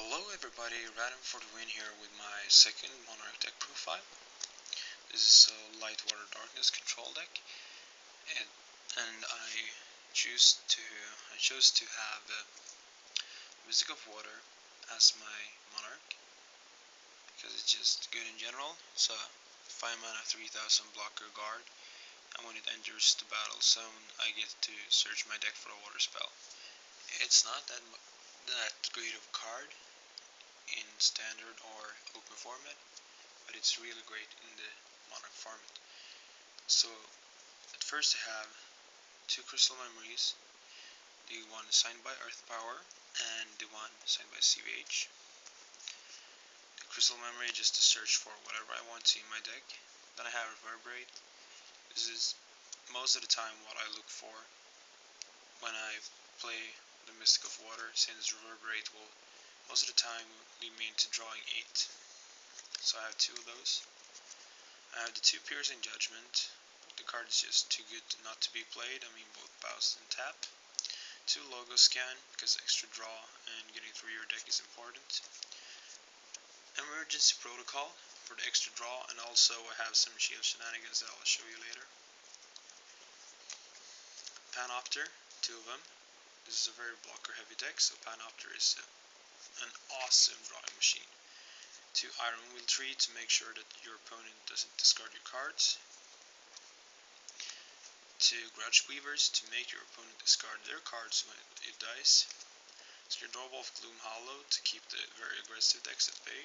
Hello everybody, ratmforthewin here with my second Monarch deck profile. This is a Light Water Darkness control deck, and I chose to have Mystic of Water as my Monarch because it's just good in general. It's a 5 mana 3000 blocker guard, and when it enters the battle zone, I get to search my deck for a water spell. It's not that great of a card in standard or open format, but it's really great in the Monarch format. So at first I have two crystal memories, the one signed by Earth Power and the one signed by CVH. The crystal memory just to search for whatever I want to in my deck. Then I have Reverberate. This is most of the time what I look for when I play the Mystic of Water, since Reverberate will most of the time lead me into drawing 8. So I have two of those. I have the 2 Piercing Judgment. The card is just too good not to be played. I mean, both bounce and tap. 2 Logo Scan, because extra draw and getting through your deck is important. Emergency Protocol for the extra draw, and also I have some shield shenanigans that I'll show you later. Panopter, 2 of them. This is a very blocker heavy deck, so Panopter is an awesome drawing machine. 2 Iron Wheel Tree to make sure that your opponent doesn't discard your cards. 2 Grudge Weavers to make your opponent discard their cards when it dies. So your Dwarf Gloom Hollow to keep the very aggressive decks at bay.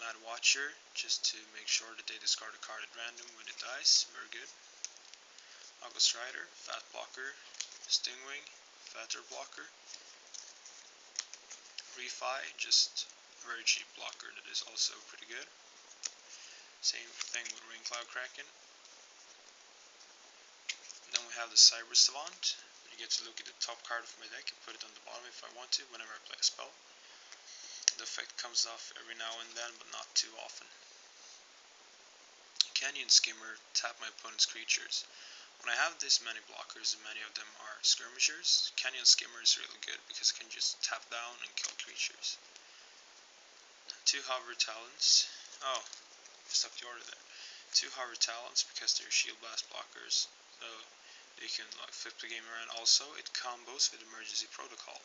Mad Watcher just to make sure that they discard a card at random when it dies, very good. August Rider, Fat Blocker. Stingwing, Fatter Blocker. Refi, just very cheap blocker that is also pretty good. Same thing with Ring Cloud Kraken. Then we have the Cyber Savant. You get to look at the top card of my deck and put it on the bottom if I want to, whenever I play a spell. The effect comes off every now and then, but not too often. Canyon Skimmer, tap my opponent's creatures. When I have this many blockers and many of them are skirmishers, Canyon Skimmer is really good because it can just tap down and kill creatures. 2 Hover Talons. Oh, messed up the order there. 2 Hover Talons because they're shield blast blockers, so they can flip the game around. Also, it combos with Emergency Protocol.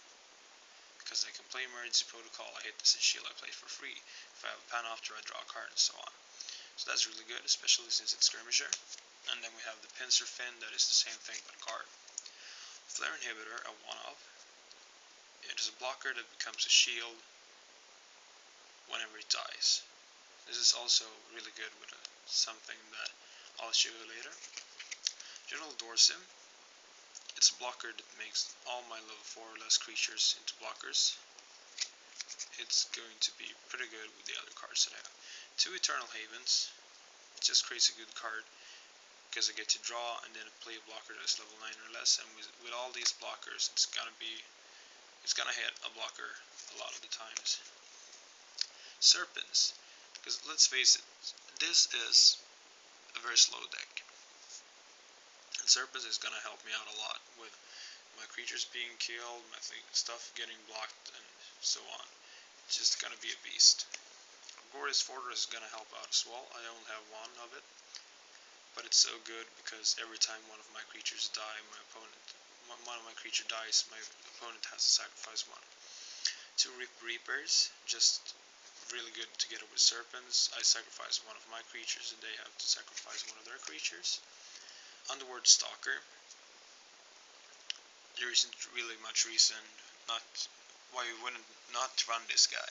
Because I can play Emergency Protocol, I hit this shield, I play for free. If I have a Panopter, I draw a card and so on. So that's really good, especially since it's skirmisher. And then we have the Pincer Fin, that is the same thing but a card. Flare Inhibitor, a 1-of. It is a blocker that becomes a shield whenever it dies. This is also really good with something that I'll show you later. General Dorsim. It's a blocker that makes all my level 4 or less creatures into blockers. It's going to be pretty good with the other cards that I have. 2 Eternal Havens. It just creates a good card because I get to draw and then play a blocker that's level 9 or less, and with all these blockers it's gonna hit a blocker a lot of the times. Serpents, because let's face it, this is a very slow deck, and Serpents is gonna help me out a lot with my creatures being killed, my stuff getting blocked, and so on. It's just gonna be a beast. Gorgeous Fortress is gonna help out as well. I only have 1 of it, but it's so good because every time one of my creatures die, one of my creature dies, my opponent has to sacrifice 1. 2 Reapers, just really good together with Serpents. I sacrifice one of my creatures and they have to sacrifice one of their creatures. Underworld Stalker. There isn't really much reason why you wouldn't not run this guy,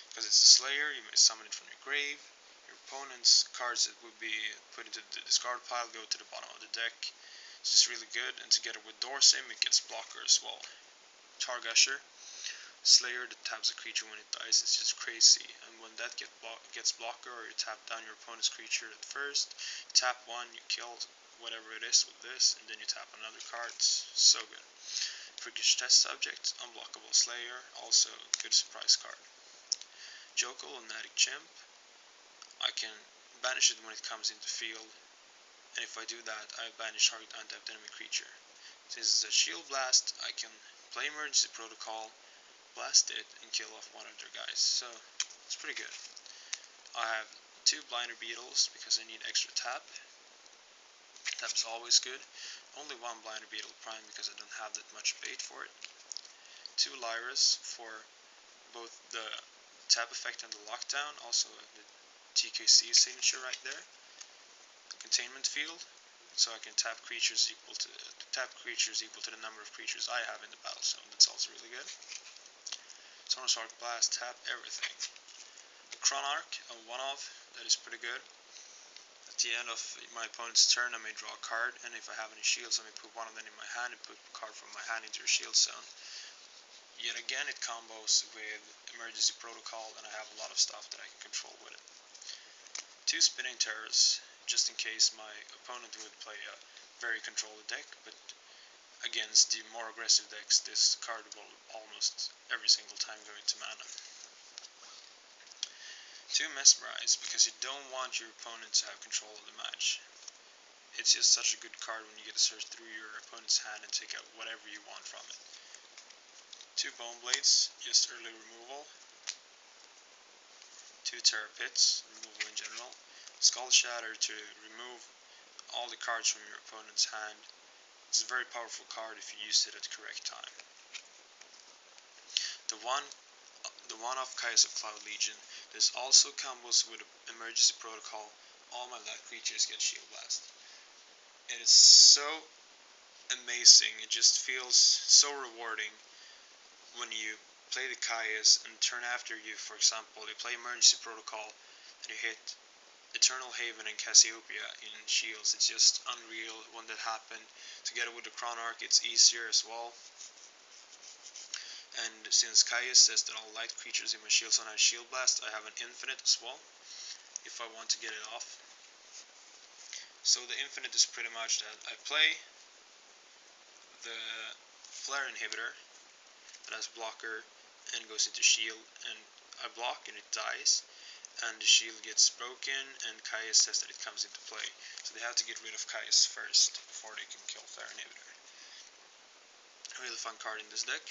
because it's a Slayer. You may summon it from your grave. Your opponent's cards that would be put into the discard pile go to the bottom of the deck. It's just really good, and together with Dorsim it gets blocker as well. Targusher, Slayer that taps a creature when it dies. It's just crazy, and when that gets blocker, or you tap down your opponent's creature at first, you tap 1, you kill whatever it is with this, and then you tap another card. It's so good. Freakish Test Subject, Unblockable Slayer, also a good surprise card. Joko, Lunatic Chimp. I can banish it when it comes into field, and if I do that, I banish target untapped enemy creature. Since it's a shield blast, I can play Emergency Protocol, blast it and kill off one of their guys, so it's pretty good. I have 2 blinder beetles because I need extra tap. Tap's always good. Only 1 blinder beetle prime because I don't have that much bait for it. 2 lyras for both the tap effect and the lockdown, also the TKC signature right there. Containment field, so I can tap creatures equal to the number of creatures I have in the battle zone. That's also really good. Sonorous Arc Blast, tap everything. Chronarch, a one-off, that is pretty good. At the end of my opponent's turn, I may draw a card, and if I have any shields, I may put one of them in my hand and put a card from my hand into your shield zone. Yet again, it combos with Emergency Protocol, and I have a lot of stuff that I can control with it. 2 Spinning Terrors, just in case my opponent would play a very controlled deck, but against the more aggressive decks, this card will almost every single time go into mana. 2 Mesmerize, because you don't want your opponent to have control of the match. It's just such a good card when you get to search through your opponent's hand and take out whatever you want from it. 2 Bone Blades, just early removal. 2 Terror Pits, removal in general. Skull Shatter to remove all the cards from your opponent's hand. It's a very powerful card if you use it at the correct time. The one-off Kaijudo Cloud Legion. This also combos with Emergency Protocol. All my light creatures get Shield Blast. It is so amazing. It just feels so rewarding when you play the Kaijudo and turn after you, for example, you play Emergency Protocol and you hit Eternal Haven and Cassiopeia in shields. It's just unreal when that happened. Together with the Chronarch, it's easier as well. And since Kaijudo says that all light creatures in my shield zone have Shield Blast, I have an infinite as well, if I want to get it off. So the infinite is pretty much that I play the Flare Inhibitor that has blocker and goes into shield, and I block and it dies, and the shield gets broken, and Kaijudo says that it comes into play. So they have to get rid of Kaijudo first before they can kill Flare Inhibitor. A really fun card in this deck.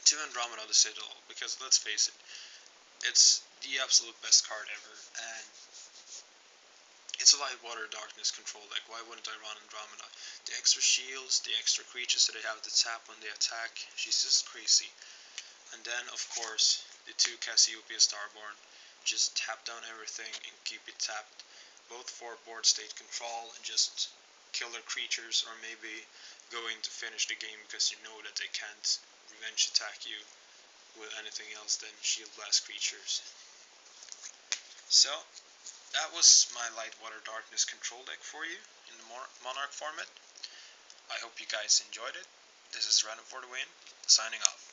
2 Andromeda the Citadel, because let's face it, it's the absolute best card ever, and it's a light water darkness control deck. Why wouldn't I run Andromeda? The extra shields, the extra creatures that they have to tap when they attack, she's just crazy. And then, of course, the 2 Cassiopeia Starborn. Just tap down everything and keep it tapped, both for board state control and just kill their creatures, or maybe going to finish the game because you know that they can't revenge attack you with anything else than Shield Blast creatures. So, that was my Light Water Darkness control deck for you in the Monarch format. I hope you guys enjoyed it. This is ratmforthewin, signing off.